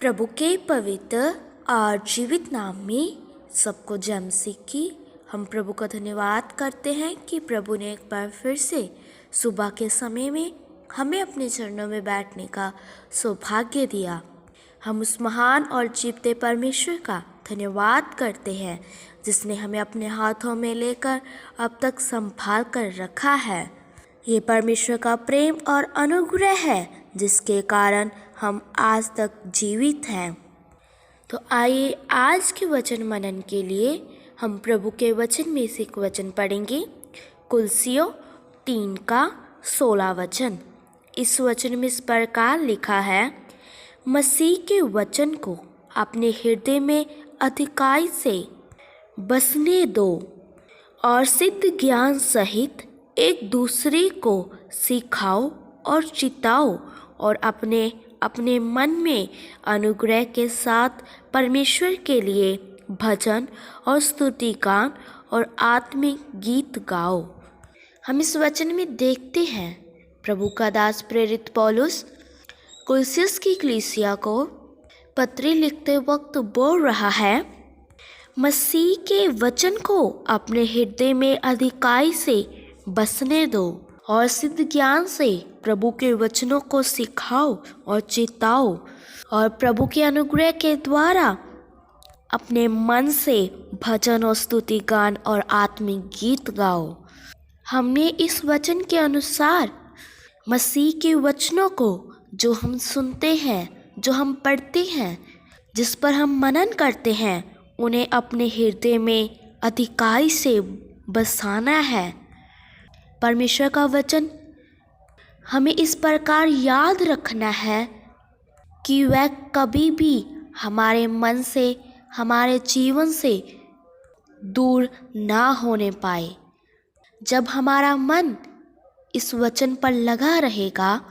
प्रभु के पवित्र और जीवित नाम में सबको जय मसीह की। हम प्रभु का धन्यवाद करते हैं कि प्रभु ने एक बार फिर से सुबह के समय में हमें अपने चरणों में बैठने का सौभाग्य दिया। हम उस महान और जीवते परमेश्वर का धन्यवाद करते हैं जिसने हमें अपने हाथों में लेकर अब तक संभाल कर रखा है। ये परमेश्वर का प्रेम और अनुग्रह है जिसके कारण हम आज तक जीवित हैं। तो आइए आज के वचन मनन के लिए हम प्रभु के वचन में से एक वचन पढ़ेंगे। कुलसियों 3:16 वचन। इस वचन में इस प्रकार लिखा है, मसीह के वचन को अपने हृदय में अधिकाई से बसने दो और सिद्ध ज्ञान सहित एक दूसरे को सिखाओ और चिताओ और अपने अपने मन में अनुग्रह के साथ परमेश्वर के लिए भजन और स्तुति गान और आत्मिक गीत गाओ। हम इस वचन में देखते हैं प्रभु का दास प्रेरित पौलुस कुलसियस की कलीसिया को पत्री लिखते वक्त बोल रहा है, मसीह के वचन को अपने हृदय में अधिकाई से बसने दो और सिद्ध ज्ञान से प्रभु के वचनों को सिखाओ और चिताओ और प्रभु के अनुग्रह के द्वारा अपने मन से भजन और स्तुति गान और आत्मिक गीत गाओ। हमने इस वचन के अनुसार मसीह के वचनों को जो हम सुनते हैं, जो हम पढ़ते हैं, जिस पर हम मनन करते हैं, उन्हें अपने हृदय में अधिकाई से बसाना है। परमेश्वर का वचन हमें इस प्रकार याद रखना है कि वह कभी भी हमारे मन से, हमारे जीवन से दूर ना होने पाए। जब हमारा मन इस वचन पर लगा रहेगा,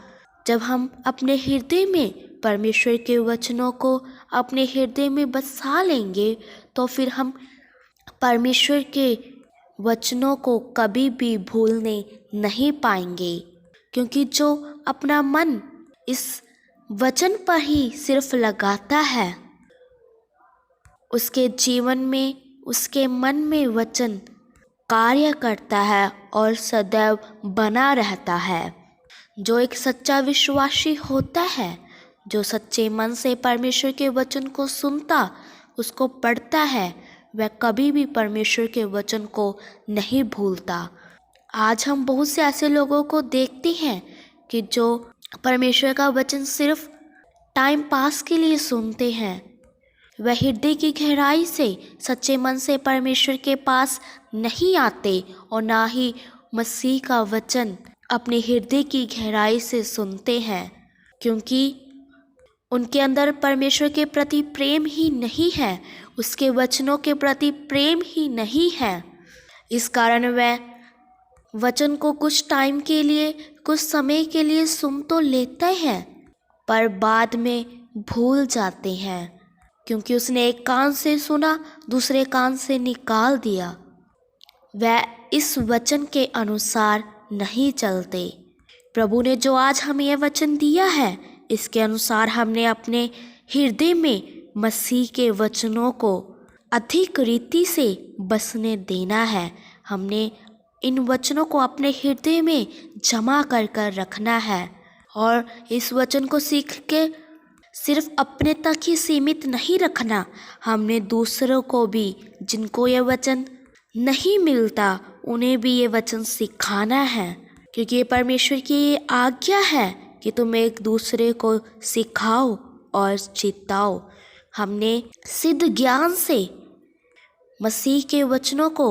जब हम अपने हृदय में परमेश्वर के वचनों को अपने हृदय में बसा लेंगे, तो फिर हम परमेश्वर के वचनों को कभी भी भूलने नहीं पाएंगे, क्योंकि जो अपना मन इस वचन पर ही सिर्फ लगाता है, उसके जीवन में, उसके मन में वचन कार्य करता है और सदैव बना रहता है। जो एक सच्चा विश्वासी होता है, जो सच्चे मन से परमेश्वर के वचन को सुनता, उसको पढ़ता है, वह कभी भी परमेश्वर के वचन को नहीं भूलता। आज हम बहुत से ऐसे लोगों को देखते हैं कि जो परमेश्वर का वचन सिर्फ टाइम पास के लिए सुनते हैं, वह हृदय की गहराई से, सच्चे मन से परमेश्वर के पास नहीं आते और ना ही मसीह का वचन अपने हृदय की गहराई से सुनते हैं, क्योंकि उनके अंदर परमेश्वर के प्रति प्रेम ही नहीं है, उसके वचनों के प्रति प्रेम ही नहीं है। इस कारण वह वचन को कुछ टाइम के लिए, कुछ समय के लिए सुन तो लेते हैं, पर बाद में भूल जाते हैं, क्योंकि उसने एक कान से सुना, दूसरे कान से निकाल दिया। वह इस वचन के अनुसार नहीं चलते। प्रभु ने जो आज हमें यह वचन दिया है, इसके अनुसार हमने अपने हृदय में मसीह के वचनों को अधिक रीति से बसने देना है। हमने इन वचनों को अपने हृदय में जमा कर कर रखना है और इस वचन को सीख के सिर्फ अपने तक ही सीमित नहीं रखना। हमने दूसरों को भी, जिनको ये वचन नहीं मिलता, उन्हें भी ये वचन सिखाना है, क्योंकि ये परमेश्वर की ये आज्ञा है कि तुम एक दूसरे को सिखाओ और चिताओ। हमने सिद्ध ज्ञान से मसीह के वचनों को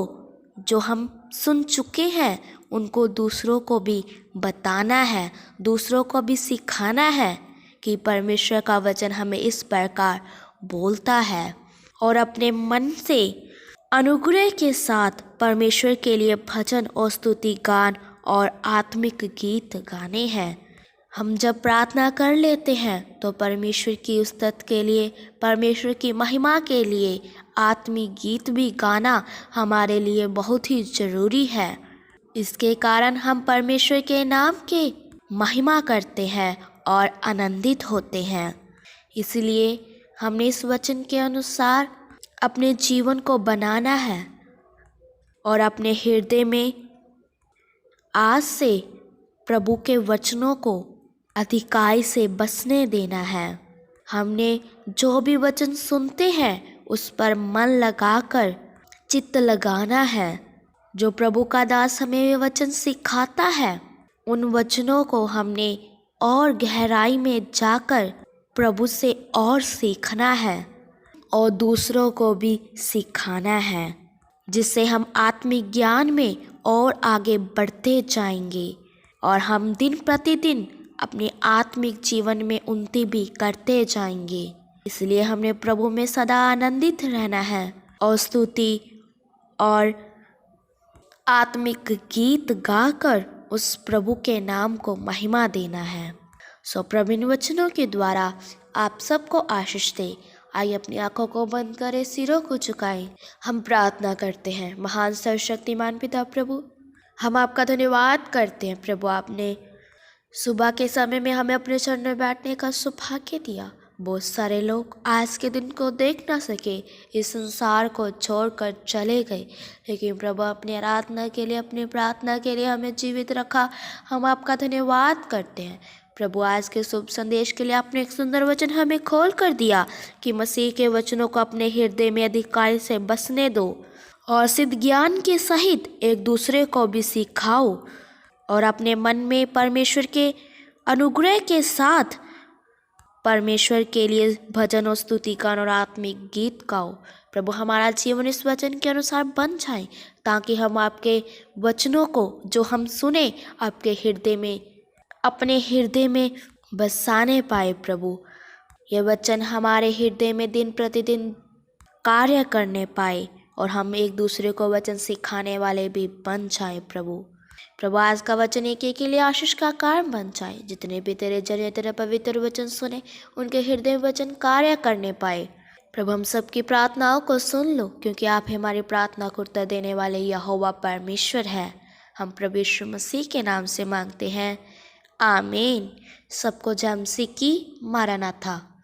जो हम सुन चुके हैं, उनको दूसरों को भी बताना है, दूसरों को भी सिखाना है कि परमेश्वर का वचन हमें इस प्रकार बोलता है। और अपने मन से अनुग्रह के साथ परमेश्वर के लिए भजन और स्तुति गान और आत्मिक गीत गाने हैं। हम जब प्रार्थना कर लेते हैं तो परमेश्वर की स्तुति के लिए, परमेश्वर की महिमा के लिए आत्मिक गीत भी गाना हमारे लिए बहुत ही ज़रूरी है। इसके कारण हम परमेश्वर के नाम के महिमा करते हैं और आनंदित होते हैं। इसलिए हमने इस वचन के अनुसार अपने जीवन को बनाना है और अपने हृदय में आज से प्रभु के वचनों को अधिकाई से बसने देना है। हमने जो भी वचन सुनते हैं उस पर मन लगाकर चित्त लगाना है। जो प्रभु का दास हमें ये वचन सिखाता है, उन वचनों को हमने और गहराई में जाकर प्रभु से और सीखना है और दूसरों को भी सिखाना है, जिससे हम आत्मिक ज्ञान में और आगे बढ़ते जाएंगे और हम दिन प्रतिदिन अपने आत्मिक जीवन में उन्नति भी करते जाएंगे। इसलिए हमने प्रभु में सदा आनंदित रहना है और स्तुति और आत्मिक गीत गाकर उस प्रभु के नाम को महिमा देना है। प्रभु इन वचनों के द्वारा आप सबको आशीष दे। आइए अपनी आंखों को बंद करें, सिरों को झुकाएं। हम प्रार्थना करते हैं। महान सर्वशक्तिमान पिता प्रभु, हम आपका धन्यवाद करते हैं प्रभु, आपने सुबह के समय में हमें अपने चरण में बैठने का सौभाग्य दिया। बहुत सारे लोग आज के दिन को देख ना सके, इस संसार को छोड़कर चले गए, लेकिन प्रभु अपनी आराधना के लिए, अपनी प्रार्थना के लिए हमें जीवित रखा। हम आपका धन्यवाद करते हैं प्रभु। आज के शुभ संदेश के लिए आपने एक सुंदर वचन हमें खोल कर दिया कि मसीह के वचनों को अपने हृदय में अधिकाई से बसने दो और सिद्ध ज्ञान के सहित एक दूसरे को भी सिखाओ और अपने मन में परमेश्वर के अनुग्रह के साथ परमेश्वर के लिए भजन और स्तुति गान और आत्मिक गीत गाओ। प्रभु हमारा जीवन इस वचन के अनुसार बन जाए, ताकि हम आपके वचनों को जो हम सुने आपके हृदय में, अपने हृदय में बसाने पाए। प्रभु ये वचन हमारे हृदय में दिन प्रतिदिन कार्य करने पाए और हम एक दूसरे को वचन सिखाने वाले भी बन जाए। प्रभु आज का वचन एक के लिए आशीष का कारण बन जाए। जितने भी तेरे जरिए तेरा पवित्र वचन सुने, उनके हृदय वचन कार्य करने पाए। प्रभु हम सबकी प्रार्थनाओं को सुन लो, क्योंकि आप हमारी प्रार्थना को उत्तर देने वाले यहोवा परमेश्वर है। हम प्रभु यीशु मसीह के नाम से मांगते हैं, आमीन। सबको जय मसीह की। मारानाथा।